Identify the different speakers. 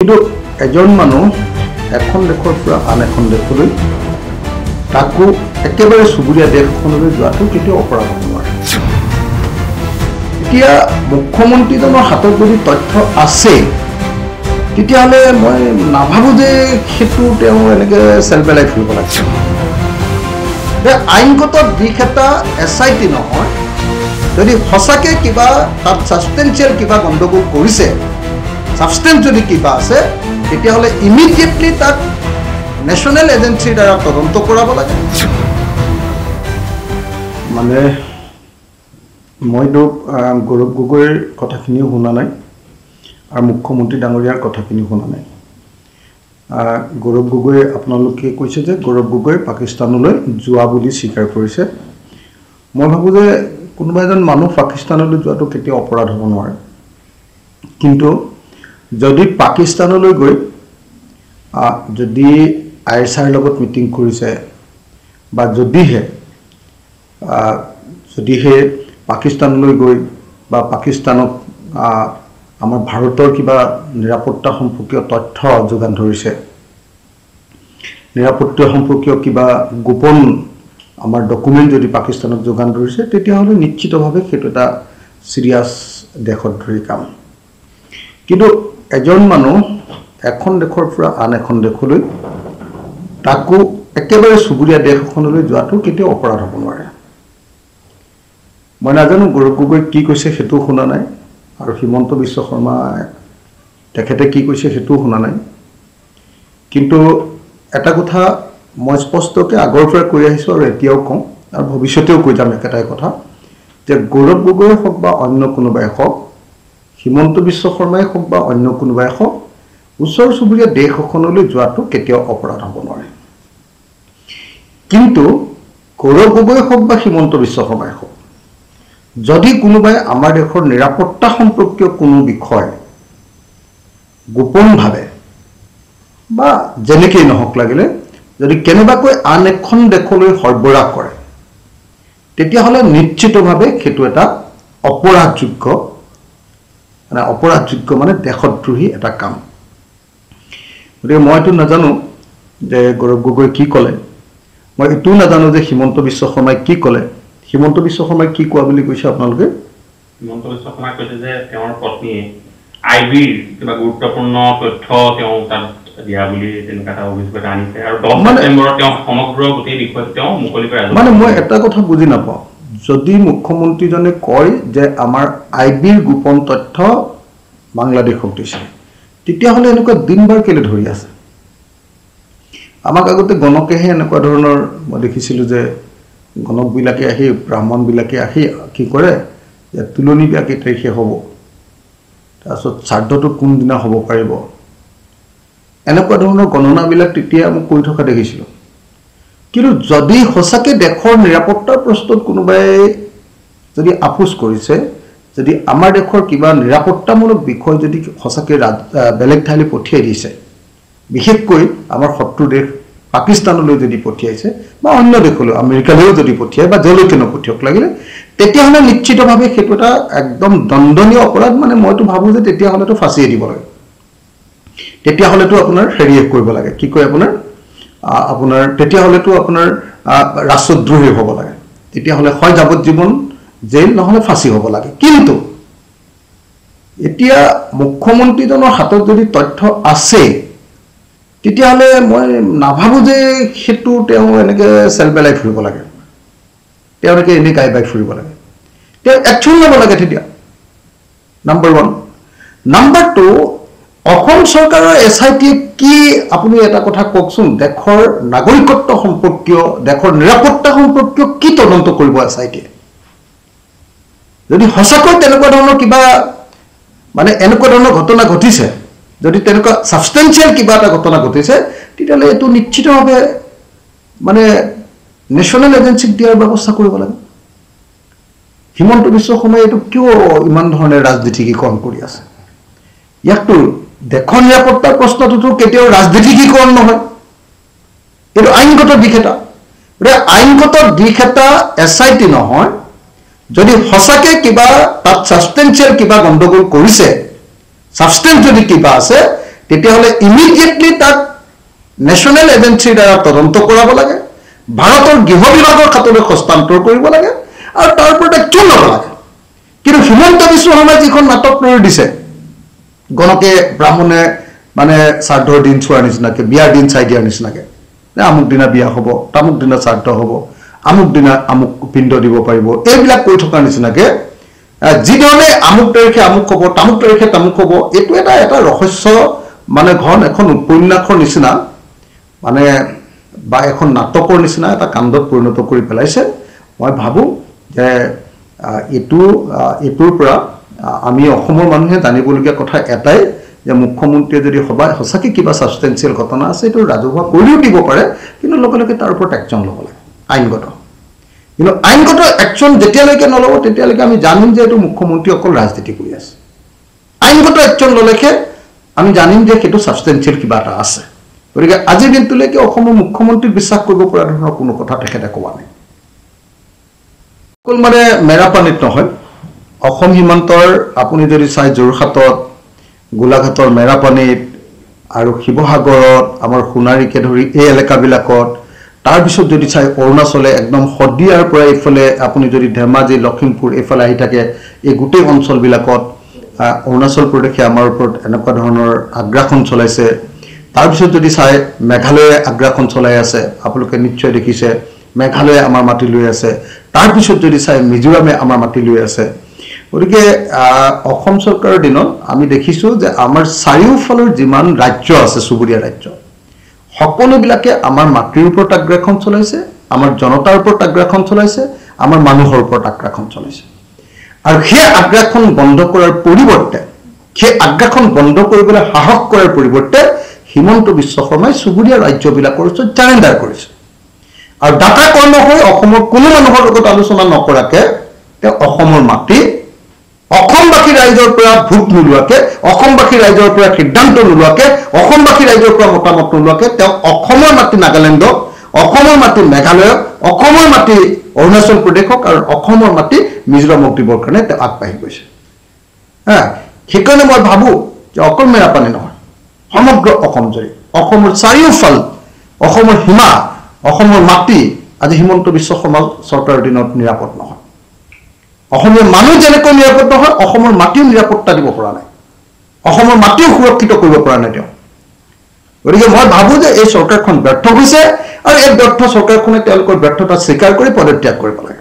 Speaker 1: কিন্তু এজন মানুহ এখন দেশৰ পৰা আন এখন দেশলৈ তাকো একেবাৰে চুবুৰীয়া দেশখনলৈ যোৱাটো কেতিয়াও অপৰাধ হ'ব নোৱাৰে। এতিয়া মুখ্যমন্ত্ৰীজনৰ হাতত যদি তথ্য আছে তেতিয়াহ'লে মই নাভাবোঁ যে সেইটো তেওঁ এনেকৈ চেল পেলাই ফুৰিব লাগিছে। আইনগত দিশ এটা SIT নহয়, যদি সঁচাকৈ কিবা তাত ছাবষ্টেঞ্চিয়েল কিবা গণ্ডগোল কৰিছে, সাবস্টেন্স যদি কিবা আছে তেতিয়াহ'লে ইমিডিয়েটলি তাক নেশ্যনেল এজেন্সিৰ দ্বাৰা তদন্ত কৰাব লাগে। মানে মইতো গৌৰৱ গগৈৰ কথাখিনিও শুনা নাই আৰু মুখ্যমন্ত্ৰী ডাঙৰীয়াৰ কথাখিনিও শুনা নাই। গৌৰৱ গগৈ আপোনালোকে কৈছে যে গৌৰৱ গগৈ পাকিস্তানলৈ যোৱা বুলি স্বীকাৰ কৰিছে। মই ভাবোঁ যে কোনোবা এজন মানুহ পাকিস্তানলৈ যোৱাটো কেতিয়াও অপৰাধ হ'ব নোৱাৰে, কিন্তু যদি পাকিস্তানলৈ গৈ যদি ISR লগত মিটিং কৰিছে বা যদিহে পাকিস্তানলৈ গৈ বা পাকিস্তানক আমাৰ ভাৰতৰ কিবা নিৰাপত্তা সম্পৰ্কীয় তথ্য যোগান ধৰিছে, নিৰাপত্তা সম্পৰ্কীয় কিবা গোপন আমাৰ ডকুমেণ্ট যদি পাকিস্তানক যোগান ধৰিছে, তেতিয়াহ'লে নিশ্চিতভাৱে সেইটো এটা চিৰিয়াছ দেশত ধৰি কাম। কিন্তু এজন মানুহ এখন দেশৰ পৰা আন এখন দেশলৈ তাকো একেবাৰে চুবুৰীয়া দেশ এখনলৈ যোৱাটো কেতিয়াও অপৰাধ হ'ব নোৱাৰে। মই নাজানো গৌৰৱ গগৈ কি কৈছে সেইটোও শুনা নাই, আৰু হিমন্ত বিশ্ব শৰ্মা তেখেতে কি কৈছে সেইটোও শুনা নাই। কিন্তু এটা কথা মই স্পষ্টকৈ আগৰ পৰা কৈ আহিছোঁ আৰু এতিয়াও কওঁ আৰু ভৱিষ্যতেও কৈ যাম একেটাই কথা, যে গৌৰৱ গগৈ হওক বা অন্য কোনোবাই হওক, হিমন্ত বিশ্ব শৰ্মাই হওক বা অন্য কোনোবাই হওক, ওচৰ চুবুৰীয়া দেশ এখনলৈ যোৱাটো কেতিয়াও অপৰাধ হ'ব নোৱাৰে। কিন্তু গৌৰৱ গগৈ হওক বা হিমন্ত বিশ্ব শৰ্মাই হওক, যদি কোনোবাই আমাৰ দেশৰ নিৰাপত্তা সম্পৰ্কীয় কোনো বিষয় গোপনভাৱে বা যেনেকেই নহওক লাগিলে যদি কেনেবাকৈ আন এখন দেশলৈ সৰবৰাহ কৰে, তেতিয়াহ'লে নিশ্চিতভাৱে সেইটো এটা অপৰাধযোগ্য মানে দেশদ্ৰোহী এটা কাম। গতিকে মইতো নাজানো যে গৌৰৱ গগৈ কি ক'লে, মই এইটোও নাজানো যে হিমন্ত বিশ্ব শৰ্মাই কি ক'লে। হিমন্ত বিশ্ব শৰ্মাই কি কোৱা বুলি কৈছে আপোনালোকে?
Speaker 2: হিমন্ত বিশ্ব শৰ্মাই কৈছে যে তেওঁৰ পত্নীয়ে IBৰ কিবা গুৰুত্বপূৰ্ণ তথ্য তেওঁ তাত দিয়া বুলি তেনেকুৱা এটা অভিযোগ এটা আনিছে, আৰু 10 ছেপ্টেম্বৰত তেওঁ সমগ্ৰ গোটেই বিষয়টো তেওঁ মুকলি কৰে।
Speaker 1: মানে মই এটা কথা বুজি নাপাওঁ, যদি মুখ্যমন্ত্ৰীজনে কয় যে আমাৰ IBৰ গোপন তথ্য বাংলাদেশক দিছে, তেতিয়াহ'লে এনেকুৱা দিনবাৰ কেলৈ ধৰি আছে? আমাক আগতে গণকেহে এনেকুৱা ধৰণৰ মই দেখিছিলোঁ যে গণকবিলাকে আহি ব্ৰাহ্মণবিলাকে আহি কি কৰে যে তুলনি বিয়া কেই তাৰিখে হ'ব, তাৰপিছত শ্ৰাদ্ধটো কোনদিনা হ'ব পাৰিব, এনেকুৱা ধৰণৰ গণনাবিলাক তেতিয়া মোক কৰি থকা দেখিছিলোঁ। কিন্তু যদি সঁচাকৈ দেশৰ নিৰাপত্তাৰ প্ৰশ্নত কোনোবাই যদি আপোচ কৰিছে, যদি আমাৰ দেশৰ কিবা নিৰাপত্তামূলক বিষয় যদি সঁচাকৈ বেলেগ ঠাইলৈ পঠিয়াই দিছে, বিশেষকৈ আমাৰ শত্ৰু দেশ পাকিস্তানলৈ যদি পঠিয়াইছে বা অন্য দেশলৈ আমেৰিকালৈও যদি পঠিয়াই বা যলৈকে নপঠিয়াওক লাগিলে, তেতিয়াহ'লে নিশ্চিতভাৱে সেইটো এটা একদম দণ্ডনীয় অপৰাধ। মানে মইতো ভাবোঁ যে তেতিয়াহ'লেতো ফাঁচিয়ে দিব লাগে, তেতিয়াহ'লেতো আপোনাৰ হেৰিয়ে কৰিব লাগে, কি কয় আপোনাৰ তেতিয়াহ'লেতো আপোনাৰ ৰাষ্ট্ৰদ্ৰোহী হ'ব লাগে, তেতিয়াহ'লে হয় যাৱজ্জীৱন জেইল নহ'লে ফাঁচি হ'ব লাগে। কিন্তু এতিয়া মুখ্যমন্ত্ৰীজনৰ হাতত যদি তথ্য আছে তেতিয়াহ'লে মই নাভাবোঁ যে সেইটো তেওঁ এনেকৈ চেল পেলাই ফুৰিব লাগে, তেওঁলোকে এনেই গাই বাই ফুৰিব লাগে, তেওঁ একশ্যন ল'ব লাগে তেতিয়া। নাম্বাৰ 1। নাম্বাৰ 2, অসম চৰকাৰৰ SITয়ে কি, আপুনি এটা কথা কওকচোন, দেশৰ নাগৰিকত্ব সম্পৰ্কীয়, দেশৰ নিৰাপত্তা সম্পৰ্কীয় কি তদন্ত কৰিব SITয়ে? যদি সঁচাকৈ তেনেকুৱা ধৰণৰ কিবা মানে এনেকুৱা ধৰণৰ ঘটনা ঘটিছে, যদি তেনেকুৱা ছাবষ্টেঞ্চিয়েল কিবা এটা ঘটনা ঘটিছে, তেতিয়াহ'লে এইটো নিশ্চিতভাৱে মানে নেশ্যনেল এজেন্সিক দিয়াৰ ব্যৱস্থা কৰিব লাগে। হিমন্ত বিশ্ব শৰ্মাই এইটো কিয় ইমান ধৰণে ৰাজনীতিকীকৰণ কৰি আছে? ইয়াকতো দেশৰ নিৰাপত্তাৰ প্ৰশ্নটোতো কেতিয়াও ৰাজনীতিকীকৰণ নহয়, এইটো আইনগত দিশ এটা। গতিকে আইনগত দিশ এটা SIT নহয়, যদি সঁচাকৈ কিবা তাত ছাবষ্টেঞ্চিয়েল কিবা গণ্ডগোল কৰিছে, সাবস্টেন্স যদি কিবা আছে তেতিয়াহ'লে ইমিডিয়েটলি তাক নেশ্যনেল এজেন্সিৰ দ্বাৰা তদন্ত কৰাব লাগে, ভাৰতৰ গৃহ বিভাগৰ খাতলৈ হস্তান্তৰ কৰিব লাগে আৰু তাৰ ওপৰত একচন ল'ব লাগে। কিন্তু হিমন্ত বিশ্ব শৰ্মাই যিখন নাটক প্ৰয়োগ দিছে, গণকে ব্ৰাহ্মণে মানে শ্ৰাদ্ধৰ দিন চোৱাৰ নিচিনাকৈ, বিয়াৰ দিন চাই দিয়াৰ নিচিনাকৈ, আমুক দিনা বিয়া হ'ব, তামুক দিনা শ্ৰাদ্ধ হ'ব, আমুক দিনা আমুক পিণ্ড দিব পাৰিব, এইবিলাক কৈ থকাৰ নিচিনাকৈ যিধৰণে আমুক তাৰিখে আমুক হ'ব, তামুক তাৰিখে তামুক হ'ব, এইটো এটা ৰহস্য মানে ঘন এখন উপন্যাসৰ নিচিনা মানে বা এখন নাটকৰ নিচিনা এটা কাণ্ডত পৰিণত কৰি পেলাইছে। মই ভাবোঁ যে এইটোৰ পৰা আমি অসমৰ মানুহে জানিবলগীয়া কথা এটাই যে মুখ্যমন্ত্ৰীয়ে যদি সঁচাকৈ কিবা ছাবষ্টেঞ্চিয়েল ঘটনা আছে এইটো ৰাজহুৱা কৰিও দিব পাৰে, কিন্তু লগে লগে তাৰ ওপৰত একচন ল'ব লাগে আইনগত। কিন্তু আইনগত একচন যেতিয়ালৈকে নল'ব তেতিয়ালৈকে আমি জানিম যে এইটো মুখ্যমন্ত্ৰী অকল ৰাজনীতি কৰি আছে। আইনগত একচন ল'লেহে আমি জানিম যে সেইটো ছাবষ্টেঞ্চিয়েল কিবা এটা আছে। গতিকে আজিৰ দিনটোলৈকে অসমৰ মুখ্যমন্ত্ৰীক বিশ্বাস কৰিব পৰা ধৰণৰ কোনো কথা তেখেতে কোৱা নাই। অকল মানে মেৰাপানীত নহয়, অসম সীমান্তৰ আপুনি যদি চাই যোৰহাটত, গোলাঘাটৰ মেৰাপানীত আৰু শিৱসাগৰত, আমাৰ সোণাৰীকে ধৰি এই এলেকাবিলাকত, তাৰপিছত যদি চাই অৰুণাচলে একদম শদিয়াৰ পৰা এইফালে আপুনি যদি ধেমাজি, লখিমপুৰ এইফালে আহি থাকে, এই গোটেই অঞ্চলবিলাকত অৰুণাচল প্ৰদেশে আমাৰ ওপৰত এনেকুৱা ধৰণৰ আগ্ৰাসন চলাইছে। তাৰপিছত যদি চাই মেঘালয়ে আগ্ৰাসন চলাই আছে, আপোনালোকে নিশ্চয় দেখিছে, মেঘালয়ে আমাৰ মাটি লৈ আছে। তাৰপিছত যদি চাই মিজোৰামে আমাৰ মাটি লৈ আছে। গতিকে অসম চৰকাৰৰ দিনত আমি দেখিছোঁ যে আমাৰ চাৰিওফালৰ যিমান ৰাজ্য আছে, চুবুৰীয়া ৰাজ্য, সকলোবিলাকে আমাৰ মাটিৰ ওপৰত আগ্ৰাসন চলাইছে, আমাৰ জনতাৰ ওপৰত আগ্ৰাসন চলাইছে, আমাৰ মানুহৰ ওপৰত আগ্ৰাসন চলাইছে। আৰু সেই আগ্ৰাসন বন্ধ কৰাৰ পৰিৱৰ্তে, সেই আগ্ৰাসন বন্ধ কৰিবলৈ সাহস কৰাৰ পৰিৱৰ্তে হিমন্ত বিশ্ব শৰ্মাই চুবুৰীয়া ৰাজ্যবিলাকৰ ওচৰত চাৰেণ্ডাৰ কৰিছে। আৰু দাতা কৰ্ম হৈ অসমৰ কোনো মানুহৰ লগত আলোচনা নকৰাকৈ তেওঁ অসমৰ মাটি অসমবাসী ৰাইজৰ পৰা ভোট নোলোৱাকৈ, অসমবাসী ৰাইজৰ পৰা সিদ্ধান্ত নোলোৱাকৈ, অসমবাসী ৰাইজৰ পৰা মতামত নোলোৱাকৈ তেওঁ অসমৰ মাটি নাগালেণ্ডক, অসমৰ মাটি মেঘালয়ক, অসমৰ মাটি অৰুণাচল প্ৰদেশক আৰু অসমৰ মাটি মিজোৰামক দিবৰ কাৰণে তেওঁ আগবাঢ়ি গৈছে। সেইকাৰণে মই ভাবোঁ যে অকল মেৰাপানী নহয়, সমগ্ৰ অসম জুৰি অসমৰ চাৰিওফাল, অসমৰ সীমা, অসমৰ মাটি আজি হিমন্ত বিশ্ব শৰ্মা চৰকাৰৰ দিনত নিৰাপদ নহয়। অসমীয়া মানুহ যেনেকৈ নিৰাপদ নহয়, অসমৰ মাটিও নিৰাপত্তা দিব পৰা নাই, অসমৰ মাটিও সুৰক্ষিত কৰিব পৰা নাই তেওঁ। গতিকে মই ভাবোঁ যে এই চৰকাৰখন ব্যৰ্থ হৈছে আৰু এই ব্যৰ্থ চৰকাৰখনে তেওঁলোকৰ ব্যৰ্থতা স্বীকাৰ কৰি পদত্যাগ কৰিব লাগে।